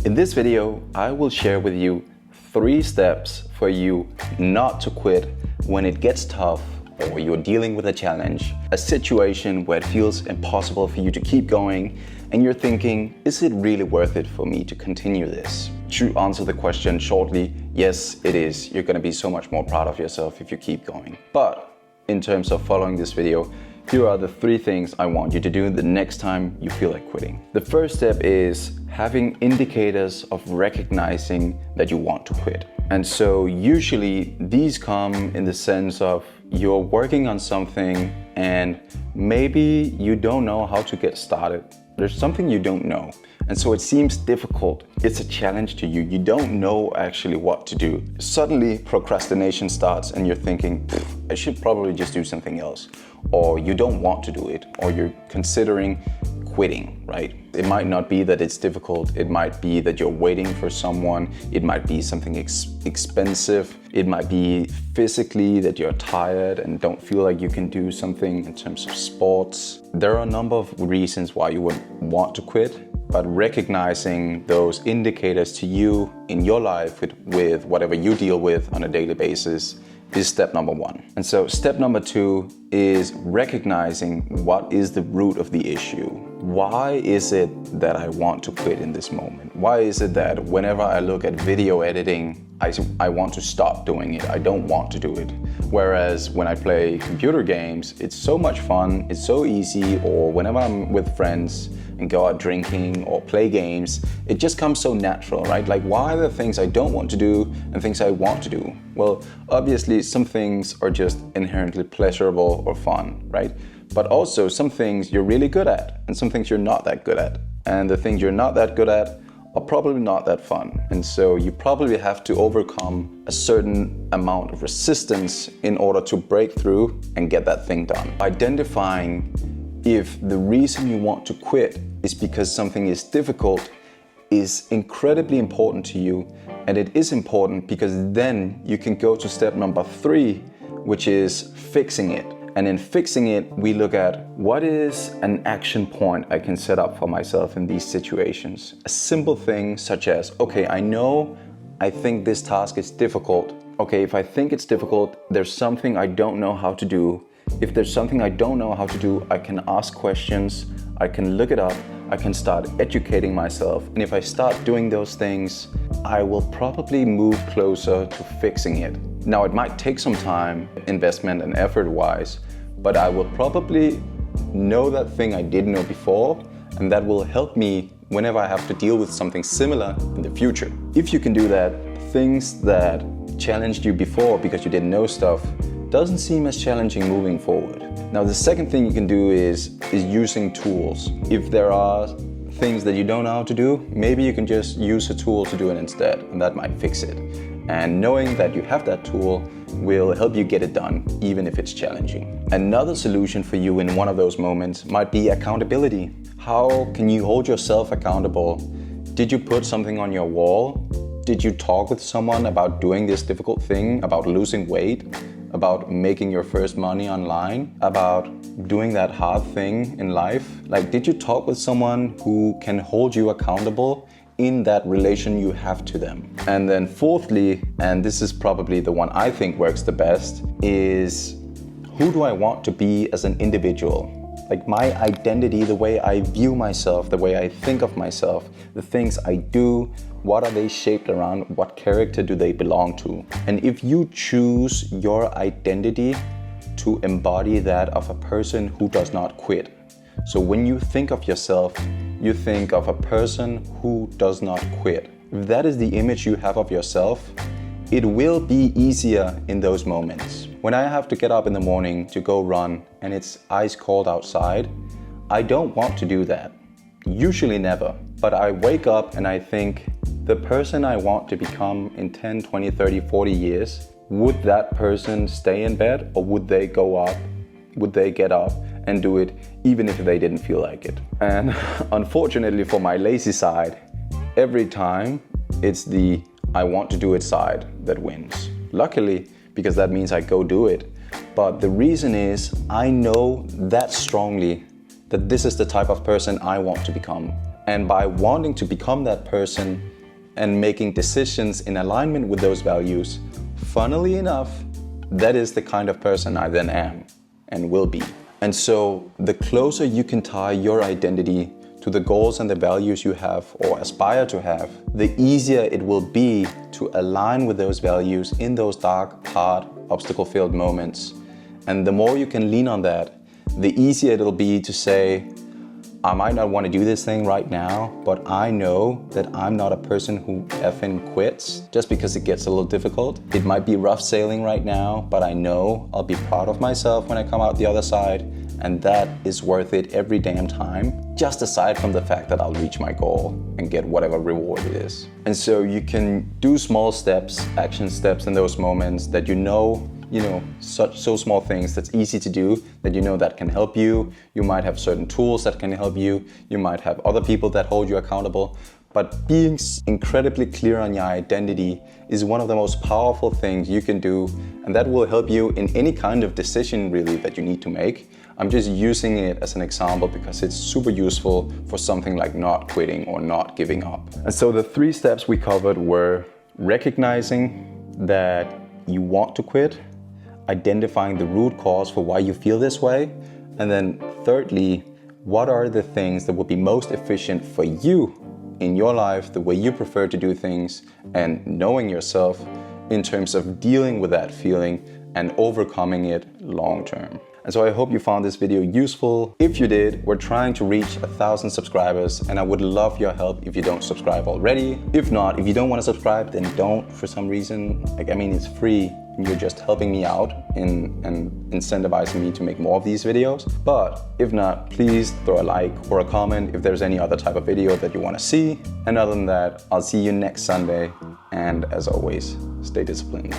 In this video, I will share with you 3 steps for you not to quit when it gets tough or you're dealing with a challenge, a situation where it feels impossible for you to keep going and you're thinking, is it really worth it for me to continue this? To answer the question shortly, yes, it is. You're gonna be so much more proud of yourself if you keep going. But in terms of following this video, here are the 3 things I want you to do the next time you feel like quitting. The first step is having indicators of recognizing that you want to quit. And so usually these come in the sense of you're working on something and maybe you don't know how to get started. There's something you don't know. And so it seems difficult. It's a challenge to you. You don't know actually what to do. Suddenly procrastination starts and you're thinking, I should probably just do something else. Or you don't want to do it, or you're considering quitting, right? It might not be that it's difficult. It might be that you're waiting for someone. It might be something expensive. It might be physically that you're tired and don't feel like you can do something in terms of sports. There are a number of reasons why you would want to quit, but recognizing those indicators to you in your life with whatever you deal with on a daily basis is step number 1. And so step number 2 is recognizing what is the root of the issue. Why is it that I want to quit in this moment? Why is it that whenever I look at video editing, I want to stop doing it? I don't want to do it. Whereas when I play computer games, it's so much fun, it's so easy, or whenever I'm with friends and go out drinking or play games, it just comes so natural, right? Like, why are there things I don't want to do and things I want to do? Well, obviously some things are just inherently pleasurable or fun, right? But also some things you're really good at and some things you're not that good at. And the things you're not that good at are probably not that fun. And so you probably have to overcome a certain amount of resistance in order to break through and get that thing done. Identifying if the reason you want to quit is because something is difficult is incredibly important to you. And it is important because then you can go to step number 3, which is fixing it. And in fixing it, we look at what is an action point I can set up for myself in these situations. A simple thing such as, okay, I think this task is difficult. Okay, if I think it's difficult, there's something I don't know how to do. If there's something I don't know how to do, I can ask questions, I can look it up, I can start educating myself. And if I start doing those things, I will probably move closer to fixing it. Now, it might take some time, investment and effort-wise, but I will probably know that thing I didn't know before, and that will help me whenever I have to deal with something similar in the future. If you can do that, things that challenged you before because you didn't know stuff doesn't seem as challenging moving forward. Now, the second thing you can do is using tools. If there are things that you don't know how to do, maybe you can just use a tool to do it instead, and that might fix it. And knowing that you have that tool will help you get it done, even if it's challenging. Another solution for you in one of those moments might be accountability. How can you hold yourself accountable? Did you put something on your wall? Did you talk with someone about doing this difficult thing, about losing weight, about making your first money online, about doing that hard thing in life? Like, did you talk with someone who can hold you accountable in that relation you have to them? And then fourthly, and this is probably the one I think works the best, is who do I want to be as an individual? Like, my identity, the way I view myself, the way I think of myself, the things I do, what are they shaped around? What character do they belong to? And if you choose your identity to embody that of a person who does not quit. So when you think of yourself, you think of a person who does not quit. If that is the image you have of yourself, it will be easier in those moments. When I have to get up in the morning to go run and it's ice cold outside, I don't want to do that. Usually never. But I wake up and I think, the person I want to become in 10, 20, 30, 40 years, would that person stay in bed or would they go up? Would they get up and do it even if they didn't feel like it? And unfortunately for my lazy side, every time it's the I want to do it side that wins. Luckily, because that means I go do it. But the reason is I know that strongly that this is the type of person I want to become. And by wanting to become that person, and making decisions in alignment with those values, funnily enough, that is the kind of person I then am and will be. And so the closer you can tie your identity to the goals and the values you have or aspire to have, the easier it will be to align with those values in those dark, hard, obstacle-filled moments. And the more you can lean on that, the easier it'll be to say, I might not want to do this thing right now, but I know that I'm not a person who effing quits just because it gets a little difficult. It might be rough sailing right now, but I know I'll be proud of myself when I come out the other side, and that is worth it every damn time, just aside from the fact that I'll reach my goal and get whatever reward it is. And so you can do small steps, action steps in those moments that you know, so small things that's easy to do, that you know that can help you. You might have certain tools that can help you. You might have other people that hold you accountable. But being incredibly clear on your identity is one of the most powerful things you can do, and that will help you in any kind of decision really that you need to make. I'm just using it as an example because it's super useful for something like not quitting or not giving up. And so the 3 steps we covered were recognizing that you want to quit, identifying the root cause for why you feel this way, and then thirdly, what are the things that will be most efficient for you in your life, the way you prefer to do things, and knowing yourself in terms of dealing with that feeling and overcoming it long term. And so I hope you found this video useful. If you did, we're trying to reach 1,000 subscribers, and I would love your help if you don't subscribe already. If not, if you don't want to subscribe, then don't for some reason. It's free. You're just helping me out and incentivizing me to make more of these videos. But if not, please throw a like or a comment if there's any other type of video that you want to see. And other than that, I'll see you next Sunday. And as always, stay disciplined.